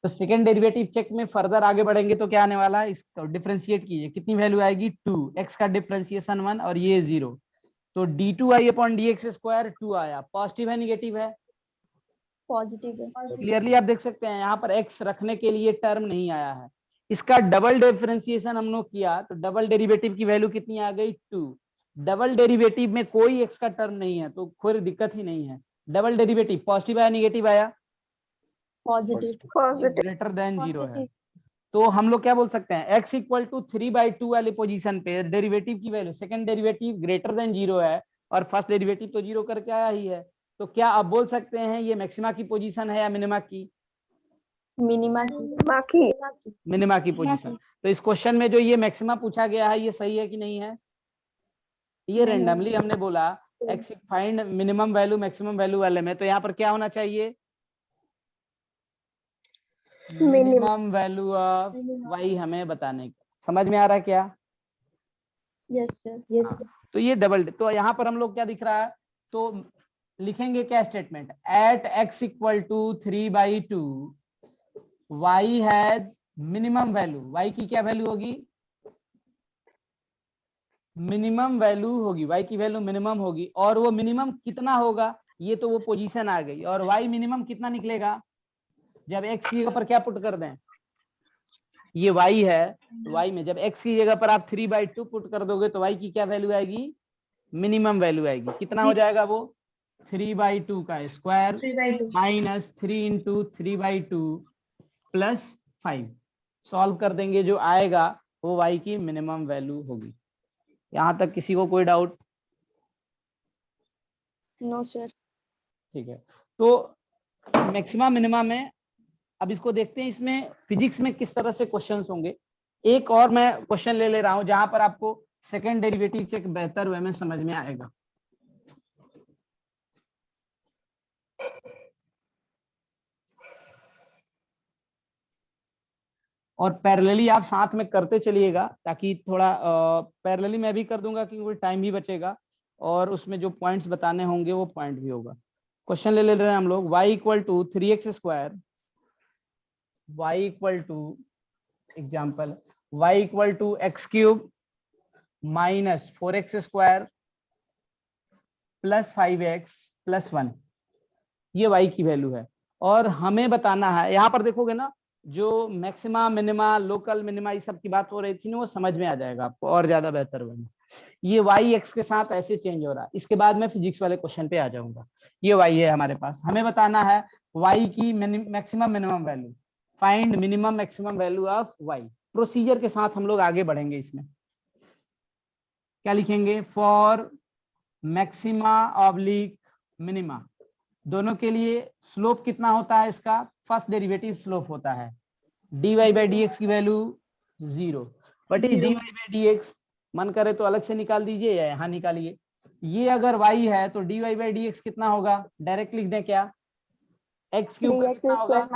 तो second derivative check में further आगे बढ़ेंगे तो क्या आने वाला है, इसको डिफरेंशिएट कीजिए, कितनी वैल्यू आएगी 2, एक्स का डिफरेंशिएशन 1 और ये 0, तो d2i अपॉन dx स्क्वायर 2 आया। पॉजिटिव है निगेटिव है? पॉजिटिव है। क्लियरली आप देख सकते हैं यहाँ पर x रखने के लिए टर्म नहीं आया है। इसका डबल डिफरेंशिएशन हम लोग किया तो डबल डेरिवेटिव की वैल्यू कितनी आ गई 2। डबल डेरिवेटिव में कोई x का टर्म नहीं है तो कोई दिक्कत ही नहीं है। डबल डेरिवेटिव पॉजिटिव आया निगेटिव आया? पॉजिटिव। ग्रेटर देन 0 है। तो हम लोग क्या बोल सकते हैं, x इक्वल टू 3/2 वाली पोजीशन पे डेरिवेटिव की value, second derivative greater than 0 है और फर्स्ट डेरिवेटिव तो 0 करके आया ही है। तो क्या आप बोल सकते हैं ये मैक्सिमा की पोजीशन है या मिनिमा की? मिनिमा मिनिमा की पोजीशन। तो इस क्वेश्चन में जो ये मैक्सिमा पूछा गया है ये सही है कि नहीं है? ये रेंडमली हमने बोला x find minimum value maximum value वाले में, तो यहाँ पर क्या होना चाहिए, मिनिमम वैल्यू ऑफ वाई हमें बताने का। समझ में आ रहा है क्या? Yes sir. तो ये डबल, तो यहाँ पर हम लोग क्या दिख रहा है, तो लिखेंगे क्या statement, at x equal to 3/2 y has minimum value, y की क्या वैल्यू होगी, मिनिमम वैल्यू होगी, y की वैल्यू मिनिमम होगी। और वो मिनिमम कितना होगा, ये तो वो पोजीशन आ गई। और y मिनिमम कितना निकलेगा, जब x की जगह पर क्या पुट कर दें, ये y है, y में जब x की जगह पर आप 3/2 पुट कर दोगे तो y की क्या वैल्यू आएगी, मिनिमम वैल्यू आएगी। कितना हो जाएगा वो, 3/2 का square minus 3 into 3/2 plus 5। Solve कर देंगे, जो आएगा वो y की मिनिमम वैल्यू होगी। यहां तक किसी को कोई डाउट? No sir. ठीक है, तो मैक्सिमा मिनिमा में अब इसको देखते हैं, इसमें फिजिक्स में किस तरह से क्वेश्चंस होंगे। एक और मैं क्वेश्चन ले रहा हूं जहां पर आपको सेकंड डेरिवेटिव चेक बेहतर वे में समझ में आएगा। और पैरेलली आप साथ में करते चलिएगा ताकि थोड़ा पैरेलली मैं भी कर दूंगा क्योंकि टाइम भी बचेगा और उसमें जो पॉइंट्स बताने होंगे वो पॉइंट भी होगा। क्वेश्चन ले रहे हैं हम लोग, y equal to 3x square, y equal to example y equal to x cube minus 4x square plus 5x plus 1, ये y की वैल्यू है। और हमें बताना है, यहाँ पर देखोगे ना जो मैक्सिमा मिनिमा लोकल मिनिमा ये सब की बात हो रही थी ना, वो समझ में आ जाएगा आपको और ज्यादा बेहतर बने। ये y x के साथ ऐसे चेंज हो रहा है। इसके बाद मैं फिजिक्स वाले क्वेश्चन पे आ जाऊंगा। ये y है हमारे पास, हमें बताना है y की maximum minimum value, find minimum maximum value of y। Procedure के साथ हम लोग आगे बढ़ेंगे। इसमें क्या लिखेंगे, फॉर मैक्सिमा ऑब्लिक मिनिमा, दोनों के लिए स्लोप कितना होता है, इसका फर्स्ट डेरिवेटिव स्लोप होता है dy बाई dx की value 0। What is dy by dx, मन करे तो अलग से निकाल दीजिए या यहाँ निकालिए। ये अगर y है तो dy बाई dx कितना होगा, डायरेक्ट लिख दें क्या, x क्यूब कितना होगा,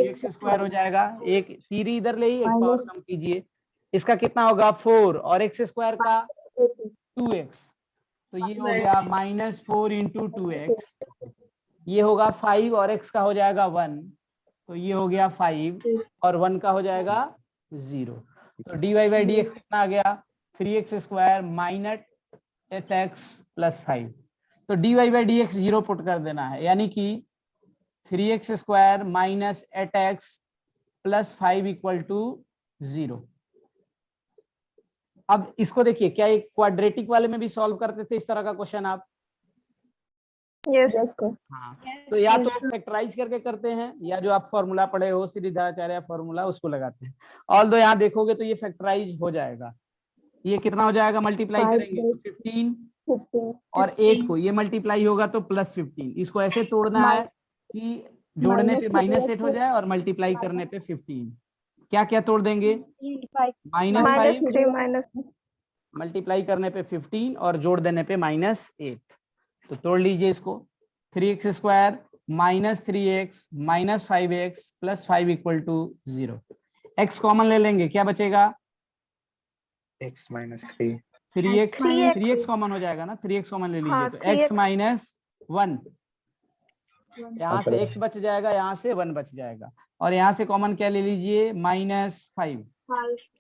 x स्क्वायर हो जाएगा, एक तीर इधर ले एक पावर कम कीजिए, इसका कितना होगा 4 और x स्क्वायर का 2x, तो ये हो गया -4 इंटू 2x, ये होगा 5 और x का हो जाएगा 1, तो ये हो गया 5 और 1 का हो जाएगा 0। तो dy बाई dx कितना आ गया, 3x square minus 8x plus 5। तो dy बाई dx 0 पुट कर देना है, यानी कि 3x square minus 8x plus 5 equal to 0। अब इसको देखिए, क्या एक क्वाड्रेटिक वाले में भी सॉल्व करते थे इस तरह का क्वेश्चन आप? यस। हाँ, तो या तो फैक्टराइज करके करते हैं या जो आप फॉर्मूला पढ़े हो सीरीधाराचार्य फॉर्मूला उसको लगाते हैं। ऑल दो यहाँ देखोगे तो ये फैक्टराइज हो जाएगा। ये कितना हो जाएगा, मल्टीप्लाई करेंगे तो 15 और 8 को ये मल्टीप्लाई होगा तो प्लस 15। इसको ऐसे तोड़ना है कि जोड़ने पे -8 हो जाए और मल्टीप्लाई करने पे 15। क्या क्या तोड़ देंगे, -5 मल्टीप्लाई करने पे 15 और जोड़ देने पे -8। तो तोड़ लीजिए इसको, 3x square minus 3x minus 5x plus 5 equal to 0। x common ले लेंगे, क्या बचेगा, x माइनस 3, 3x कॉमन हो जाएगा ना, 3x कॉमन ले लीजिए तो x माइनस 1 यहाँ से x बच जाएगा, यहाँ से 1 बच जाएगा, और यहाँ से कॉमन क्या ले लीजिए, -5।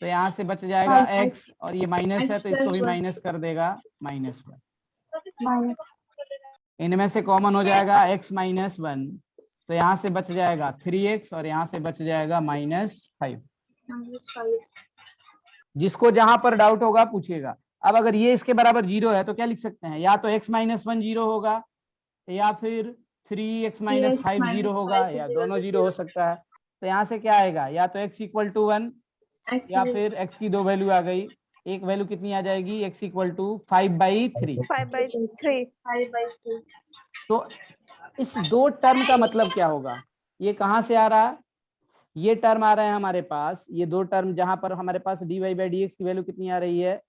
तो यहाँ से बच जाएगा x, और ये माइनस है तो इसको भी माइनस कर देगा, -1। इनमें से कॉमन हो जाएगा x -1, तो यहाँ से बच जाएगा 3x, और यहाँ से बच जाएगा -5। जिसको जहां पर डाउट होगा पूछिएगा। अब अगर ये इसके बराबर 0 है तो क्या लिख सकते हैं, या तो x -1 0 होगा, या फिर 3x - 5 0 होगा, या दोनों 0 हो सकता है। तो यहाँ से क्या आएगा, या तो x = 1, या फिर x की 2 वैल्यू आ गई। एक वैल्यू कितनी आ जाएगी, x = 5/3। 5/3। तो इस दो टर्म का मतलब क्या होगा, ये कहां से आ रहा है, ये टर्म आ रहे हैं हमारे पास, ये दो टर्म जहां पर हमारे पास dy/dx की वैल्यू कितनी आ रही है,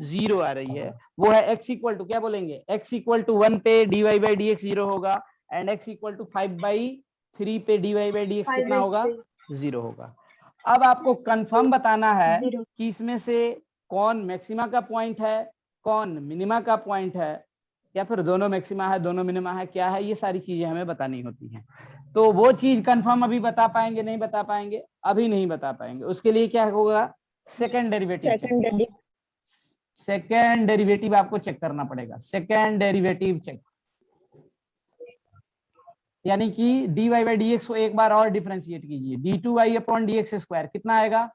0 आ रही है। वो है x = क्या बोलेंगे, x = 1 पे dy/dx 0 होगा, एंड x = 5/3 पे dy/dx कितना होगा, 0 होगा। अब आपको कंफर्म बताना है कि इसमें से कौन मैक्सिमा का पॉइंट है, कौन मिनिमा का पॉइंट है, या फिर दोनों मैक्सिमा है दोनों मिनिमा है, क्या है, ये सारी चीजें हमें बतानी होती हैं। तो वो चीज कंफर्म अभी बता पाएंगे, नहीं बता पाएंगे, अभी नहीं बता पाएंगे। उसके लिए क्या होगा, सेकंड डेरिवेटिव आपको चेक करना पड़ेगा, सेकंड डेरिवेटिव चेक। यानी कि dy/dx को एक बार और डिफरेंशिएट कीजिए, d2y/dx² कितना आएगा,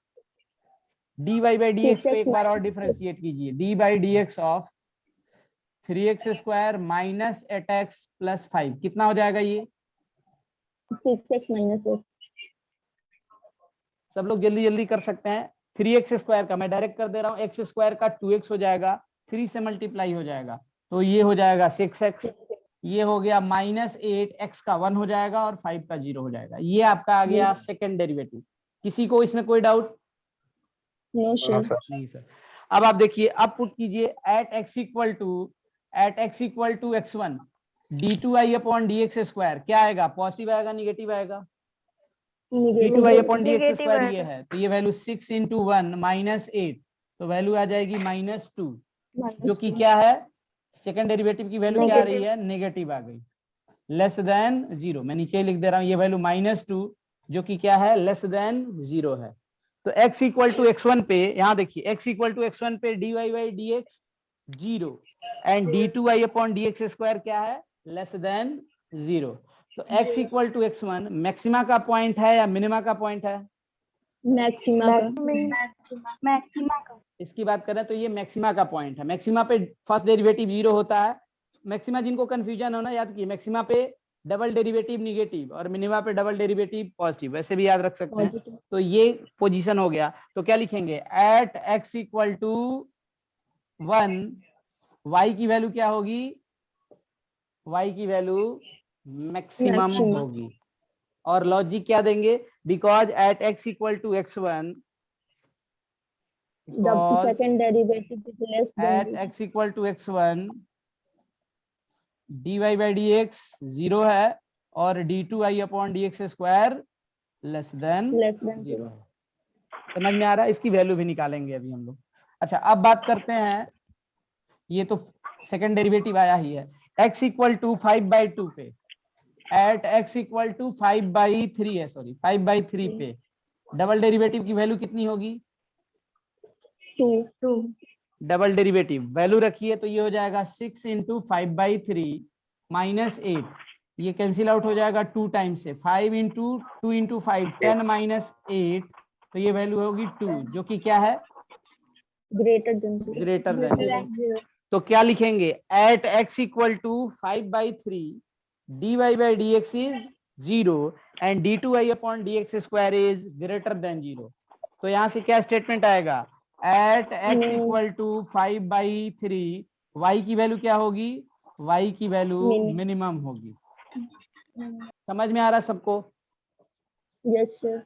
dy/dx को एक बार और डिफरेंशिएट कीजिए, d/dx ऑफ 3x² - 8x + 5 कितना हो जाएगा, ये 6x - 8। सब लोग जल्दी जल्दी कर सकते हैं। 3x² का मैं डायरेक्ट कर दे रहा हूँ, x² का 2x हो जाएगा, 3 से मल्टीप्लाई हो जाएगा, तो ये हो जाएगा 6x, ये हो गया -8, x का 1 हो जाएगा और 5 का 0 हो जाएगा। ये आपका आ गया सेकंड डेरिवेटिव। किसी को इसमें कोई डाउट, नो सर। नहीं सर। अब आप देखिए, अब पुट कीजिए एट x = x1 d2y/dx² क्या आएगा, पॉजिटिव आएगा निगेटिव आएगा, d2y/dx² ये है, तो ये वैल्यू 6 × 1 - 8, तो वैल्यू आ जाएगी -2, जो कि क्या है, सेकंड डेरिवेटिव की वैल्यू क्या आ रही है, नेगेटिव आ गई, लेस देन 0। मैं नीचे लिख दे रहा हूँ, ये वैल्यू -2 जो कि क्या है, लेस देन 0 है। तो x = x1 पे, यहाँ देखिए x = x1 पे dy/dx 0 एंड d2y/dx² क्या है, लेस देन 0। तो x = x1 मैक्सिमा का पॉइंट है या मिनिमा का पॉइंट है, मैक्सिमा का। इसकी बात करें तो ये मैक्सिमा का पॉइंट है। मैक्सिमा पे फर्स्ट डेरिवेटिव 0 होता है। मैक्सिमा जिनको कंफ्यूजन हो ना, याद कीजिए मैक्सिमा पे डबल डेरिवेटिव निगेटिव और मिनिमा पे डबल डेरिवेटिव पॉजिटिव, वैसे भी याद रख सकते हैं। तो ये पोजीशन हो गया, तो क्या लिखेंगे, एट x = 1 y की वैल्यू क्या होगी, y की वैल्यू मैक्सिमम होगी। और लॉजिक क्या देंगे, because at x = x1 second derivative is less at than x = x1 dy/dx 0 है और d2y/dx² लेस देन 0 है। समझ में आ रहा है, इसकी वैल्यू भी निकालेंगे अभी हम लोग। अच्छा, अब बात करते हैं, ये तो सेकंड डेरिवेटिव आया ही है, x = 5/2 पे, एट x = 5/3 है, सॉरी 5/3 पे डबल डेरिवेटिव की वैल्यू कितनी होगी, 2। डबल डेरिवेटिव वैल्यू रखिए, तो ये हो जाएगा 6 × 5/3 - 8, ये कैंसिल आउट हो जाएगा 2 टाइम्स से, 5 × 2 × 5 10 - 8, तो ये वैल्यू होगी 2, जो कि क्या है, ग्रेटर देन ग्रेटर देन 0। तो क्या लिखेंगे, eight x = 5/3 dy/dx is 0 and d2y/dx² is greater than 0। तो यहां से क्या स्टेटमेंट आएगा, एट x = 5/3 y की वैल्यू क्या होगी, y की वैल्यू मिनिमम होगी। समझ में आ रहा है सबको, यस सर।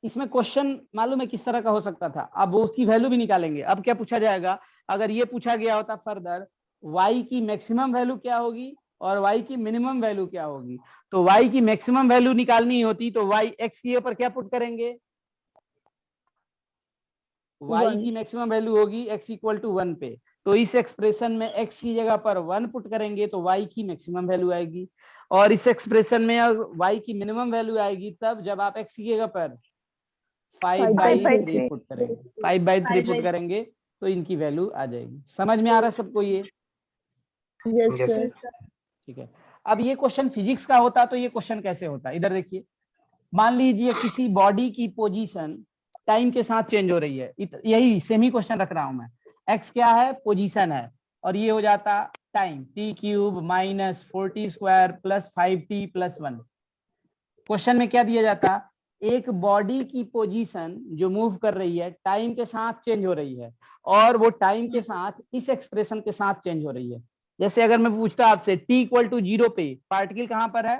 इसमें क्वेश्चन मालूम है किस तरह का हो सकता था, अब उसकी वैल्यू भी निकालेंगे। अब क्या पूछा जाएगा, अगर ये पूछा गया होता फर्दर y की मैक्सिमम वैल्यू क्या होगी और y की मिनिमम वैल्यू क्या होगी, तो y की मैक्सिमम वैल्यू निकालनी होती तो y x के ऊपर क्या पुट करेंगे, y की मैक्सिमम वैल्यू होगी x = 1 पे, तो इस एक्सप्रेशन में x की जगह पर 1 पुट करेंगे तो y की मैक्सिमम वैल्यू आएगी, और इस एक्सप्रेशन में y की मिनिमम वैल्यू आएगी तब जब आप x की जगह पर 5/3 पुट करेंगे। 5/3 पुट करेंगे तो इनकी वैल्यू आ जाएगी। समझ में आ रहा है सबको ये? Yes Yes, sir. ठीक है। अब ये क्वेश्चन फिजिक्स का होता तो ये क्वेश्चन कैसे होता, इधर देखिए। मान लीजिए किसी बॉडी की पोजीशन टाइम के साथ चेंज हो रही है, यही सेम ही क्वेश्चन रख रहा हूं मैं। एक्स क्या है? पोजीशन है, और ये हो जाता time, t³ minus 40² plus 5t+1। Question में क्या दिया जाता? एक बॉडी की पोजीशन जो मूव कर रही है टाइम के साथ चेंज हो रही है, और वो टाइम के साथ इस एक्सप्रेशन के साथ चेंज हो रही है। जैसे अगर मैं पूछता आपसे t=0 पे पार्टिकल कहां पर है,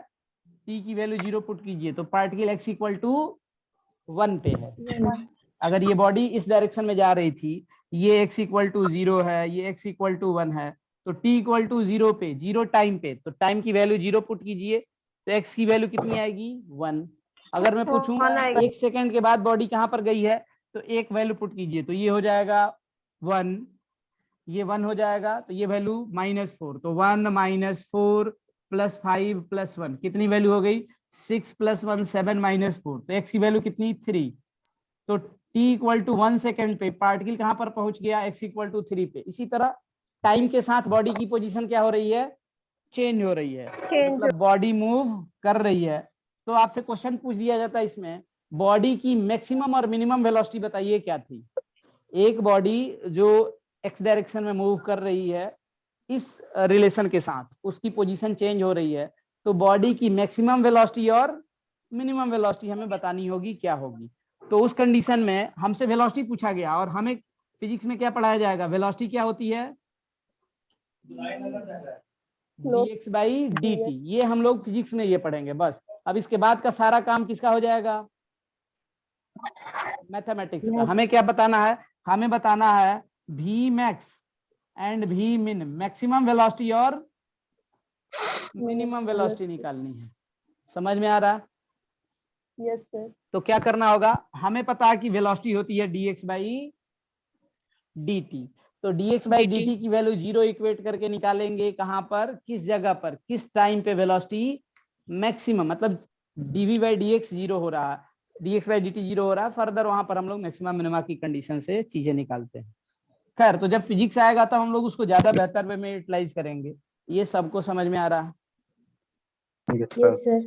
t की वैल्यू 0 पुट कीजिए तो पार्टिकल x=1 पे है। अगर ये बॉडी इस डायरेक्शन में जा रही थी, ये x=0 है, ये x=1 है, तो t=0 पे, 0 टाइम पे, तो टाइम की वैल्यू 0 पुट कीजिए तो x की वैल्यू कितनी आएगी? 1। अगर मैं पूछूं 1 सेकंड के बाद बॉडी कहां पर गई है, तो एक वैल्यू पुट कीजिए तो ये हो जाएगा 1, ये 1 हो जाएगा, तो ये वैल्यू -4, तो 1 - 4 + 5 + 1 कितनी वैल्यू हो गई? 6 + 1 7 - 4, तो x की वैल्यू कितनी? 3। तो t=1 सेकंड पे पार्टिकल कहां पर पहुंच गया? x=3 पे। इसी तरह टाइम के साथ बॉडी की पोजीशन क्या हो रही है? चेंज हो रही है, मतलब बॉडी मूव कर रही है। तो आपसे क्वेश्चन पूछ दिया जाता है इसमें, बॉडी की मैक्सिमम और मिनिमम वेलोसिटी बताइए क्या थी। एक बॉडी जो एक्स डायरेक्शन में मूव कर रही है इस रिलेशन के साथ, उसकी पोजीशन चेंज हो रही है, तो बॉडी की मैक्सिमम वेलोसिटी और मिनिमम वेलोसिटी हमें बतानी होगी क्या होगी। तो उस कंडीशन में हमसे वेलोसिटी पूछा गया, और हमें फिजिक्स में क्या पढ़ाया जाएगा? वेलोसिटी क्या होती है? dx/dt। ये हम लोग फिजिक्स में ये पढ़ेंगे बस। अब इसके बाद का सारा काम किसका हो जाएगा? मैथमेटिक्स का। हमें क्या बताना है? हमें बताना है Vmax and Vmin, maximum velocity और मिनिमम वेलोसिटी निकालनी है। समझ में आ रहा? Yes sir. तो क्या करना होगा? हमें पता है कि वेलोसिटी होती है dx/dt, तो dx/dt की वैल्यू 0 इक्वेट करके निकालेंगे कहां पर, किस जगह पर, किस टाइम पे वेलोसिटी मैक्सिमम, मतलब dv/dx 0 हो रहा है, dx/dt 0 हो रहा है, फर्दर वहां पर हम लोग मैक्सिमम मिनिमा की कंडीशन से चीजें निकालते हैं। खैर, तो जब फिजिक्स आएगा तो हम लोग उसको ज्यादा बेहतर वे में यूटिलाइज करेंगे। ये सबको समझ में आ रहा है? yes, sir. Yes sir.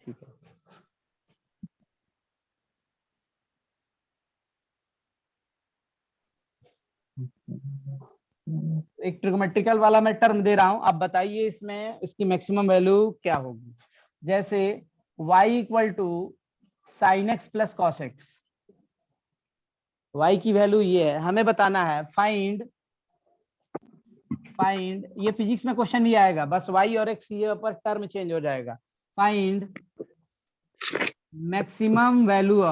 ठीक है। एक ट्रिग्नोमेट्रिकल वाला मैं टर्म दे रहा हूं, अब बताइए इसमें इसकी मैक्सिमम वैल्यू क्या होगी। जैसे y = sin x + cos x, y की वैल्यू ये है, हमें बताना है फाइंड, ये फिजिक्स में क्वेश्चन भी आएगा, बस y और x के ऊपर टर्म चेंज हो जाएगा। Find maximum value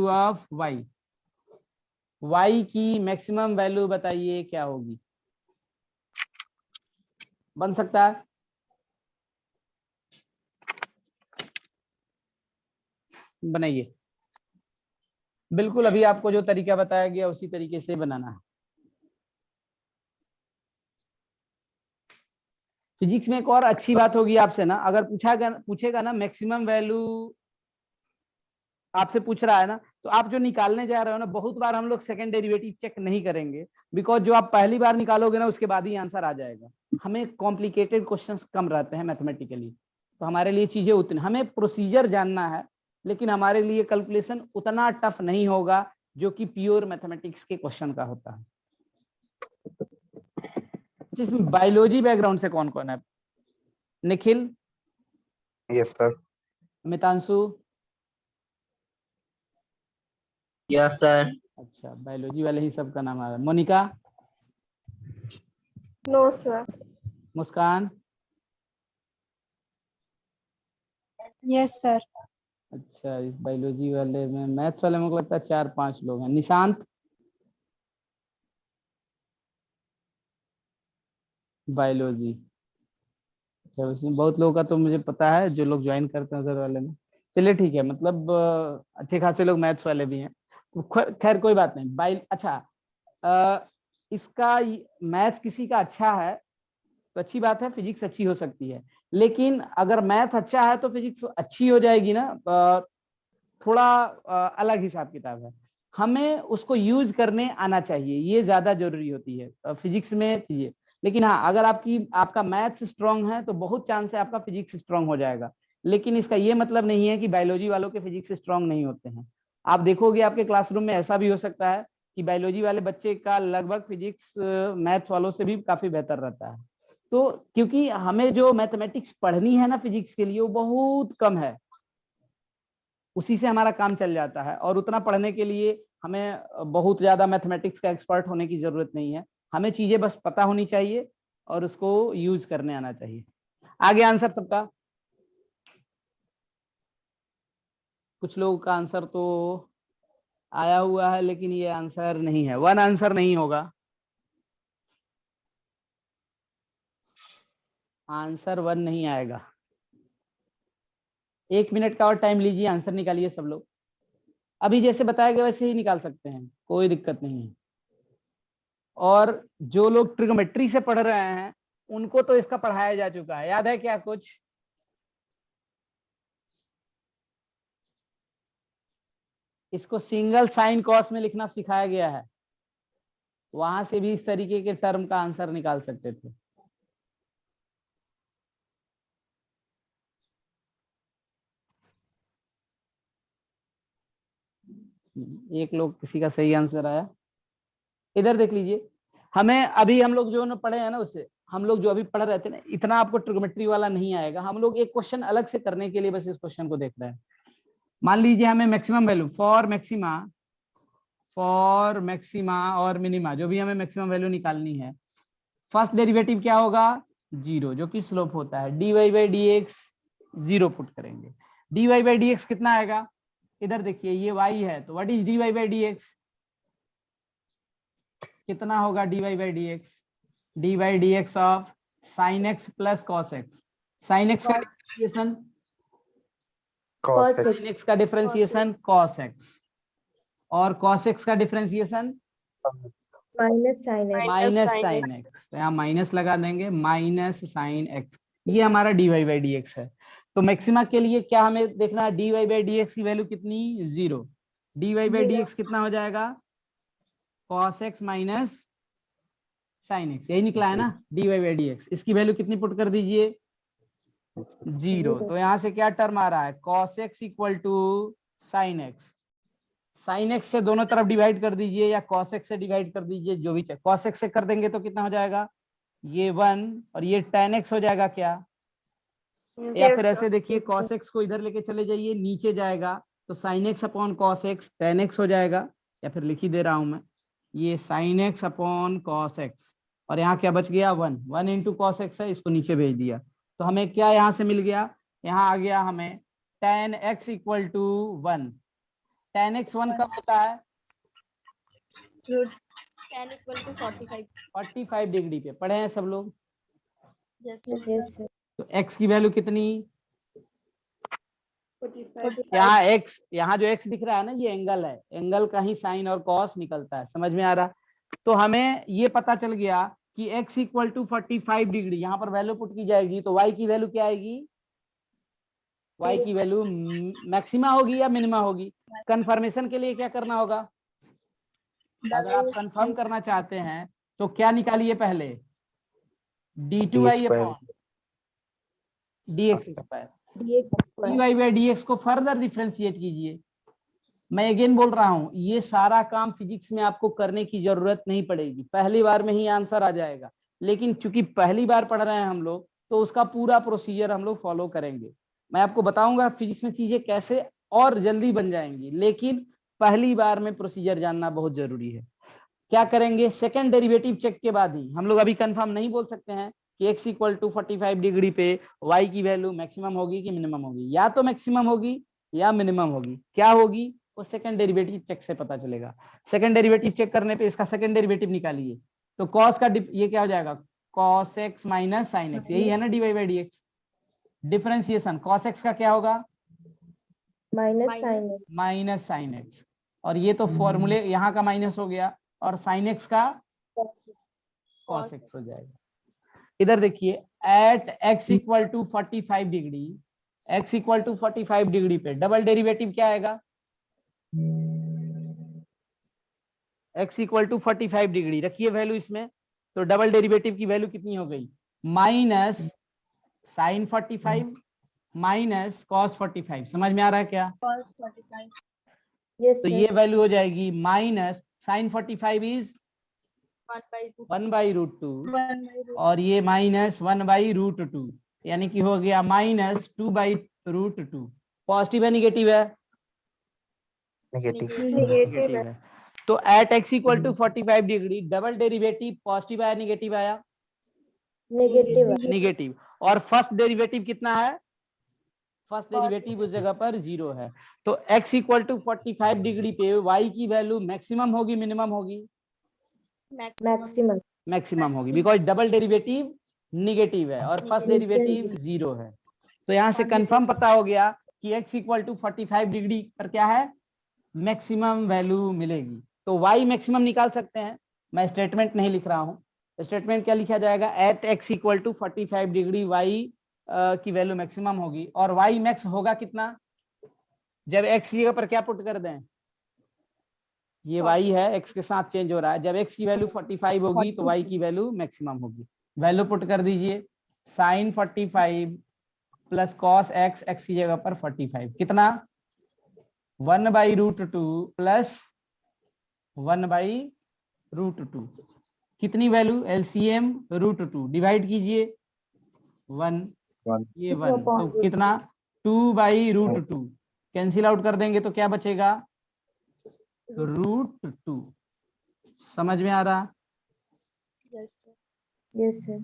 of y, y की मैक्सिमम वैल्यू बताइए क्या होगी। बन सकता है? बनाइए। बिल्कुल, अभी आपको जो तरीका बताया गया उसी तरीके से बनाना है। फिजिक्स में एक और अच्छी बात होगी आपसे ना, अगर पूछेगा ना मैक्सिमम वैल्यू आपसे पूछ रहा है ना, तो आप जो निकालने जा रहे हो ना, बहुत बार हम लोग सेकंड डेरिवेटिव चेक नहीं करेंगे, बिकॉज जो आप पहली बार निकालोगे ना उसके बाद ही आंसर आ जाएगा। हमें कॉम्प्लिकेटेड क्वेश्चंस कम रहते हैं मैथमेटिकली, तो हमारे लिए चीजें उतनी, हमें प्रोसीजर जानना है, लेकिन हमारे लिए कैलकुलेशन उतना टफ नहीं होगा जो कि प्योर मैथमेटिक्स के क्वेश्चन का होता है। जिसमें बायोलॉजी बैकग्राउंड से कौन कौन है? Nikhil, Yes, sir. Mitanshu, yes sir. अच्छा बायोलॉजी वाले ही सबका नाम आ रहा है। Monika, no sir. Muskan, yes sir. अच्छा इस बायोलॉजी वाले में, मैथ्स वाले में मुझे लगता है 4-5 लोग हैं। निशांत, बायोलॉजी, अच्छा उसमें बहुत लोगों का तो मुझे पता है जो लोग ज्वाइन करते हैं उधर वाले में। चलिए ठीक है, मतलब अच्छे खासे लोग मैथ्स वाले भी हैं, तो खैर कोई बात नहीं। अच्छा इसका मैथ्स किसी का अच्छा है तो अच्छी बात है, फिजिक्स अच्छी हो सकती है, लेकिन अगर मैथ अच्छा है तो फिजिक्स अच्छी हो जाएगी ना, थोड़ा अलग हिसाब किताब है। हमें उसको यूज करने आना चाहिए, ये ज्यादा जरूरी होती है फिजिक्स में चीजें। लेकिन हाँ, अगर आपका मैथ्स स्ट्रांग है तो बहुत चांस है आपका फिजिक्स स्ट्रांग हो जाएगा। लेकिन इसका ये मतलब नहीं है कि बायोलॉजी वालों के फिजिक्स स्ट्रांग नहीं होते हैं। आप देखोगे आपके क्लासरूम में ऐसा भी हो सकता है कि बायोलॉजी वाले बच्चे का लगभग फिजिक्स मैथ्स वालों से भी काफी बेहतर रहता है। तो क्योंकि हमें जो मैथमेटिक्स पढ़नी है ना फिजिक्स के लिए, वो बहुत कम है, उसी से हमारा काम चल जाता है। और उतना पढ़ने के लिए हमें बहुत ज्यादा मैथमेटिक्स का एक्सपर्ट होने की जरूरत नहीं है, हमें चीजें बस पता होनी चाहिए और उसको यूज करने आना चाहिए। आगे आंसर सबका, कुछ लोगों का आंसर तो आया हुआ है लेकिन ये आंसर नहीं है, वन आंसर नहीं होगा, आंसर वन नहीं आएगा। 1 मिनट का और टाइम लीजिए, आंसर निकालिए सब लोग। अभी जैसे बताया गया वैसे ही निकाल सकते हैं, कोई दिक्कत नहीं है। और जो लोग ट्रिग्नोमेट्री से पढ़ रहे हैं उनको तो इसका पढ़ाया जा चुका है, याद है क्या कुछ? इसको सिंगल साइन कॉस में लिखना सिखाया गया है, वहां से भी इस तरीके के टर्म का आंसर निकाल सकते थे। एक लोग किसी का सही आंसर आया, इधर देख लीजिए। हमें अभी हम लोग जो ना पढ़े हैं ना, उससे हम लोग जो अभी पढ़ रहे थे ना, इतना आपको ट्रिग्नोमेट्री वाला नहीं आएगा। हम लोग एक क्वेश्चन अलग से करने के लिए बस इस क्वेश्चन को देख रहे हैं। मान लीजिए हमें मैक्सिमम वैल्यू फॉर मैक्सिमा और मिनिमा, जो भी हमें मैक्सिमम वैल्यू निकालनी है, फर्स्ट डेरिवेटिव क्या होगा? 0, जो कि स्लोप होता है। dy by d x 0 put करेंगे। dy बाई डी एक्स कितना आएगा? इधर देखिए, ये y है तो what is dy by d x? कितना होगा dy by d x? D by d x of sine x plus cos x. Sine x का differentiation cos Cos x, sin x का डिफरेंशिएशन cos x, और cos x का differentiation minus sin x. Minus sine x. तो यहाँ minus लगा देंगे, minus sine x. ये हमारा dy बाई डी एक्स है। तो मैक्सिमा के लिए क्या हमें देखना है? dy बाई डी एक्स की वैल्यू कितनी? 0। dy बाई डी एक्स कितना हो जाएगा? cos x minus sine x, यही निकला है ना dy बाई डी एक्स। इसकी वैल्यू कितनी पुट कर दीजिए? 0। तो यहाँ से क्या टर्म आ रहा है? cos x equal to sine x. Sine x से दोनों तरफ डिवाइड कर दीजिए या cos x से डिवाइड कर दीजिए, जो भी चाहे। cos x से कर देंगे तो कितना हो जाएगा? ये 1, और ये tan x हो जाएगा क्या? या फिर ऐसे देखिए, cos x को इधर लेके चले जाइए, नीचे जाएगा तो sin x upon cos x tan x हो जाएगा। या फिर लिख ही दे रहा हूं मैं, ये sin x upon cos x, और यहाँ क्या बच गया? 1 इंटू cos x है, इसको नीचे भेज दिया। तो हमें क्या यहाँ से मिल गया? यहाँ आ गया हमें tan x equal to 1। tan x 1 कब होता है? Tan equal to 45. 45 डिग्री पे। पढ़े हैं सब लोग? Yes, sir. तो x की वैल्यू कितनी? 45. यहाँ x, यहाँ जो x दिख रहा है ना, ये एंगल है, एंगल का ही साइन और कॉस निकलता है। समझ में आ रहा? तो हमें ये पता चल गया कि x इक्वल टू 45 डिग्री, यहाँ पर वैल्यू पुट की जाएगी तो y की वैल्यू क्या आएगी? y की वैल्यू मैक्सिमा होगी या मिनिमा होगी? कंफर्मेशन के लिए क्या करना होगा? अगर आप कंफर्म करना चाहते हैं तो क्या निकालिए पहले? d2y upon dx square. dy by dx को फर्दर डिफरेंशिएट कीजिए। मैं अगेन बोल रहा हूं, ये सारा काम फिजिक्स में आपको करने की जरूरत नहीं पड़ेगी, पहली बार में ही आंसर आ जाएगा। लेकिन चूंकि पहली बार पढ़ रहे हैं हम लोग, तो उसका पूरा प्रोसीजर हम लोग फॉलो करेंगे। मैं आपको बताऊंगा फिजिक्स में चीजें कैसे और जल्दी बन जाएंगी, लेकिन पहली बार में प्रोसीजर जानना बहुत जरूरी है। क्या करेंगे? सेकंड डेरिवेटिव चेक के बाद ही। हम लोग अभी कंफर्म नहीं बोल सकते हैं कि x इक्वल टू 45 डिग्री पे y की वैल्यू मैक्सिमम होगी कि मिनिमम होगी। या तो मैक्सिमम होगी या मिनिमम होगी। क्या होगी वो सेकंड डेरिवेटिव चेक से पता चलेगा। सेकंड डेरिवेटिव चेक करने पे इसका सेकंड डेरिवेटिव निकालिए तो cos का ये क्या हो जाएगा? cos x minus sine x, यही है ना dy by d x. Differentiation cos x का क्या होगा? Minus sin x. Minus sine x। और ये तो फॉर्मूले यहाँ का माइनस हो गया और साइन एक्स का कॉस एक्स हो जाएगा। इधर देखिए at x equal to 45 degree, x equal to 45 degree पे डबल डेरिवेटिव क्या आएगा? एक्स इक्वल टू 45 डिग्री रखिए वैल्यू इसमें, तो डबल डेरिवेटिव की वैल्यू कितनी हो गई? Minus sine 45 minus cos 45। समझ में आ रहा है क्या? cos 45. Yes, तो sir. ये वैल्यू हो जाएगी minus sine 45 is 1/2. 1/√2 1 by root. और ये माइनस 1/√2, यानी कि हो गया माइनस 2/√2। पॉजिटिव है निगेटिव है? नेगेटिव। नेगेटिव है। तो at x equal to 45 degree double derivative positive आया निगेटिव आया? Negative. निगेटिव। और फर्स्ट डेरिवेटिव कितना है? फर्स्ट डेरिवेटिव उस जगह पर 0 है। तो x इक्वल टू 45 डिग्री पे y की वैल्यू मैक्सिमम होगी मिनिमम होगी? Maximum. मैक्सिमम होगी, बिकॉज डबल डेरिवेटिव निगेटिव है और फर्स्ट डेरिवेटिव 0 है। तो यहां से कंफर्म पता हो गया कि x इक्वल टू 45 डिग्री पर क्या है? मैक्सिमम वैल्यू मिलेगी। तो y मैक्सिमम निकाल सकते हैं, मैं स्टेटमेंट नहीं लिख रहा हूं। स्टेटमेंट क्या लिखा जाएगा? At x equal to 45 degree y की वैल्यू मैक्सिमम होगी। और y मैक्स होगा कितना? जब x की जगह पर क्या पुट कर दें? ये y है, x के साथ चेंज हो रहा है। जब x की वैल्यू 45 होगी तो y की वैल्यू मैक्सिमम होगी। वैल्यू पुट कर दीजिए, sine 45 plus cos x, x की जगह पर 45 कितना? 1/√2 प्लस 1/√2 कितनी वैल्यू? एलसीएम √2 डिवाइड कीजिए 1, 1 ये 1 तो कितना? 2/√2 कैंसिल आउट कर देंगे तो क्या बचेगा? √2। समझ में आ रहा? Yes, sir. Yes, sir.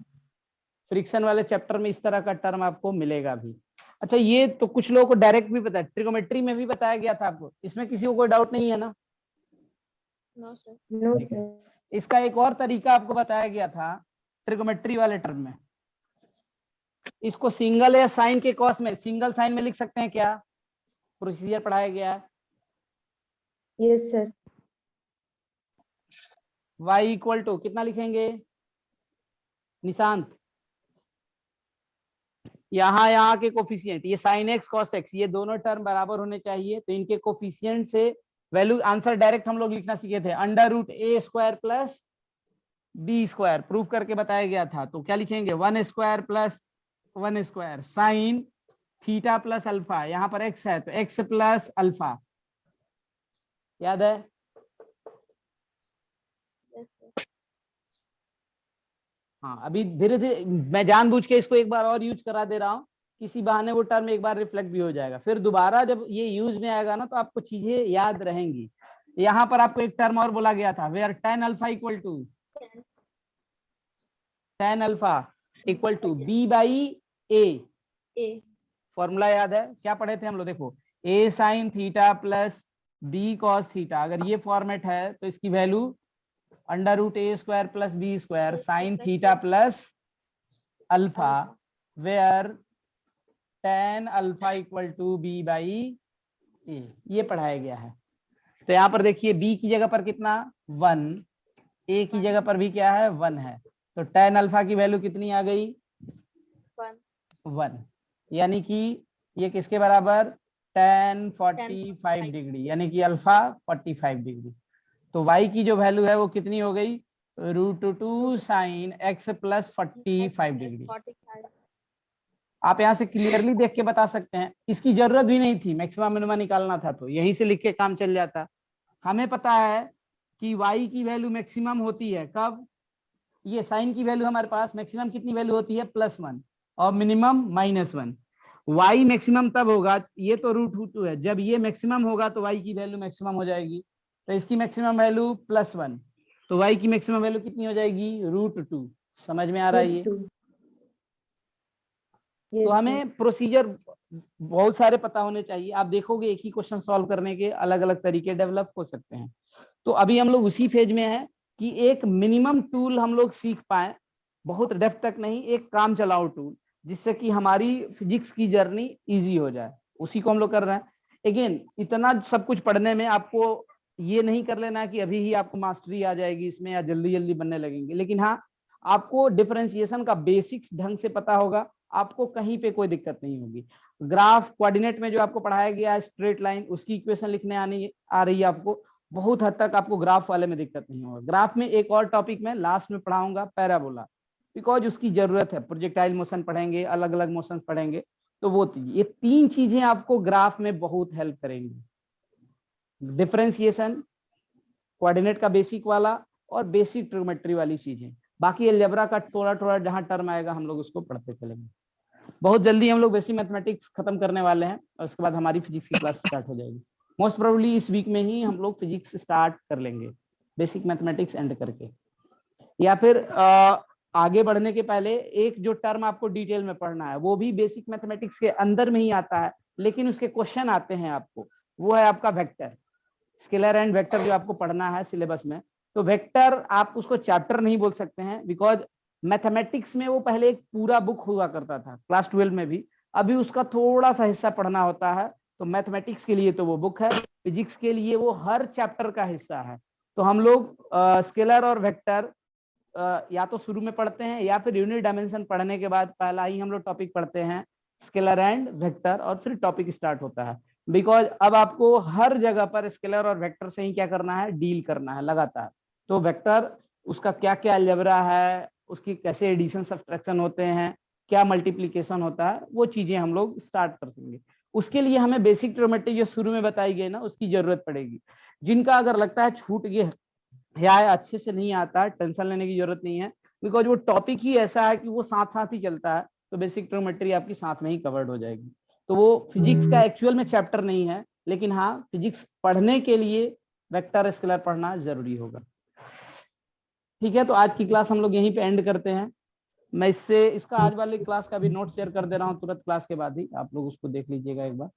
Friction वाले चैप्टर में इस तरह का टर्म आपको मिलेगा भी। अच्छा, ये तो कुछ लोगों को डायरेक्ट भी पता है, ट्रिगोमेट्री में भी बताया गया था आपको, इसमें किसी को कोई डाउट नहीं है ना? No, sir. No, sir. इसका एक और तरीका आपको बताया गया था ट्रिगोमेट्री वाले टर्म में। इसको सिंगल या साइन के कॉस में, सिंगल साइन में लिख सकते हैं क्या? प्रोसीजर पढ़ाया गया है। Yes, sir. y equal to कितना लिखेंगे निशांत? यहाँ के कोफिशिएंट, ये साइन एक्स कॉस एक्स, ये दोनों टर्म बराबर होने चाहिए। तो इनके कोफिशिएंट से वैल्यू आंसर डायरेक्ट हम लोग लिखना सीखे थे, under root a² plus b² proof करके बताया गया था। तो क्या लिखेंगे? 1² plus 1² sign theta plus alpha, यहाँ पर x है तो x प्लस अल्फा, याद है? Yes, sir. हाँ, अभी धीरे धीरे मैं जानबूझ के इसको एक बार और यूज करा दे रहा हूँ, किसी बहाने वो टर्म एक बार रिफ्लेक्ट भी हो जाएगा। फिर दोबारा जब ये यूज में आएगा ना तो आपको चीजें याद रहेंगी। यहाँ पर आपको एक टर्म और बोला गया था, where tan alpha equal to b/a। A. Formula याद है? क्या पढ़े थे हम लोग? देखो, a sine theta plus b cos theta, अगर ये फॉर्मेट है तो इसकी value under root a² plus b² sine theta plus alpha, where tan alpha equal to b/a, ये पढ़ाया गया है। तो यहाँ पर देखिए b की जगह पर कितना? 1, a की जगह पर भी क्या है? 1 है। तो tan अल्फा की वैल्यू कितनी आ गई? 1, यानी कि ये किसके बराबर? tan 45 डिग्री, यानी कि अल्फा 45 डिग्री। तो y की जो वैल्यू है वो कितनी हो गई? √2 साइन x प्लस 45 डिग्री। 45. आप यहाँ से क्लियरली देख के बता सकते हैं, इसकी जरूरत भी नहीं थी, मैक्सिमम मिनिमम निकालना था तो यहीं से लिख के काम चल जाता। हमें पता है कि y की वैल्यू मैक्सिमम होती है कब? ये साइन की वैल्यू हमारे पास मैक्सिमम कितनी वैल्यू होती है? +1 और मिनिमम -1। y मैक्सिमम तब होगा, ये तो √2 है, जब ये मैक्सिमम होगा तो y की वैल्यू मैक्सिमम हो जाएगी। तो इसकी मैक्सिमम वैल्यू +1, तो y की मैक्सिमम वैल्यू कितनी हो जाएगी? √2। समझ में आ रहा है ये? तो हमें प्रोसीजर बहुत सारे पता होने चाहिए। आप देखोगे एक ही क्वेश्चन सॉल्व करने के अलग अलग तरीके डेवलप हो सकते हैं। तो अभी हम लोग उसी फेज में हैं कि एक मिनिमम टूल हम लोग सीख पाए, बहुत डेप्थ तक नहीं, एक काम चलाओ टूल, जिससे कि हमारी फिजिक्स की जर्नी इजी हो जाए, उसी को हम लोग कर रहे हैं। अगेन इतना सब कुछ पढ़ने में आपको ये नहीं कर लेना कि अभी ही आपको मास्टरी आ जाएगी इसमें या जल्दी जल्दी बनने लगेंगे, लेकिन हाँ आपको डिफरेंशिएशन का बेसिक्स ढंग से पता होगा, आपको कहीं पे कोई दिक्कत नहीं होगी। ग्राफ कोऑर्डिनेट में जो आपको पढ़ाया गया है स्ट्रेट लाइन, उसकी इक्वेशन लिखने आ रही है आपको, बहुत हद तक आपको ग्राफ वाले में दिक्कत नहीं होगा। ग्राफ में एक और टॉपिक में लास्ट में पढ़ाऊंगा, पैराबोला, बिकॉज उसकी जरूरत है। प्रोजेक्टाइल मोशन पढ़ेंगे, अलग अलग मोशन पढ़ेंगे, तो वो ये 3 चीजें आपको ग्राफ में बहुत हेल्प करेंगी, डिफरेंशिएशन, कोऑर्डिनेट का बेसिक वाला और बेसिक ट्रिग्नोमेट्री वाली चीजें। बाकी अलजेब्रा का थोड़ा थोड़ा जहां टर्म आएगा हम लोग उसको पढ़ते चलेंगे। बहुत जल्दी हम लोग बेसिक मैथमेटिक्स खत्म करने वाले हैं और उसके बाद हमारी फिजिक्स की क्लास स्टार्ट हो जाएगी। मोस्ट प्रोबेबली इस वीक में ही हम लोग फिजिक्स स्टार्ट कर लेंगे, बेसिक मैथमेटिक्स एंड करके। या फिर आगे बढ़ने के पहले एक जो टर्म आपको डिटेल में पढ़ना है, वो भी बेसिक मैथमेटिक्स के अंदर में ही आता है, लेकिन उसके क्वेश्चन आते हैं आपको, वो है आपका वेक्टर, स्केलर एंड वेक्टर जो आपको पढ़ना है सिलेबस में। तो वेक्टर आप उसको चैप्टर नहीं बोल सकते हैं, बिकॉज मैथमेटिक्स में वो पहले एक पूरा बुक हुआ करता था क्लास 12 में भी, अभी उसका थोड़ा सा हिस्सा पढ़ना होता है। तो मैथमेटिक्स के लिए तो वो बुक है, फिजिक्स के लिए वो हर चैप्टर का हिस्सा है। तो हम लोग स्केलर और वेक्टर या तो शुरू में पढ़ते हैं या फिर यूनिट डायमेंशन पढ़ने के बाद पहला ही हम लोग टॉपिक पढ़ते हैं स्केलर एंड वेक्टर, और फिर टॉपिक स्टार्ट होता है। बिकॉज अब आपको हर जगह पर स्केलर और वेक्टर से ही क्या करना है, डील करना है लगातार। तो वेक्टर उसका क्या क्या अलजेब्रा है, उसकी कैसे एडिशन सब्ट्रैक्शन होते हैं, क्या मल्टीप्लिकेशन होता है, वो चीजें हम लोग स्टार्ट कर देंगे। उसके लिए हमें बेसिक ट्रिग्नोमेट्री जो शुरू में बताई गई ना, उसकी जरूरत पड़ेगी। जिनका अगर लगता है छूट गया या अच्छे से नहीं आता है, टेंशन लेने की जरूरत नहीं है, बिकॉज वो टॉपिक ही ऐसा है कि वो साथ साथ ही चलता है। तो बेसिक ट्रिग्नोमेट्री आपकी साथ में ही कवर्ड हो जाएगी। तो वो फिजिक्स का एक्चुअल में चैप्टर नहीं है, लेकिन हाँ फिजिक्स पढ़ने के लिए वेक्टर स्केलर पढ़ना जरूरी होगा। ठीक है, तो आज की क्लास हम लोग यहीं पे एंड करते हैं। मैं इसका आज वाली क्लास का भी नोट शेयर कर दे रहा हूँ तुरंत क्लास के बाद ही, आप लोग उसको देख लीजिएगा एक बार।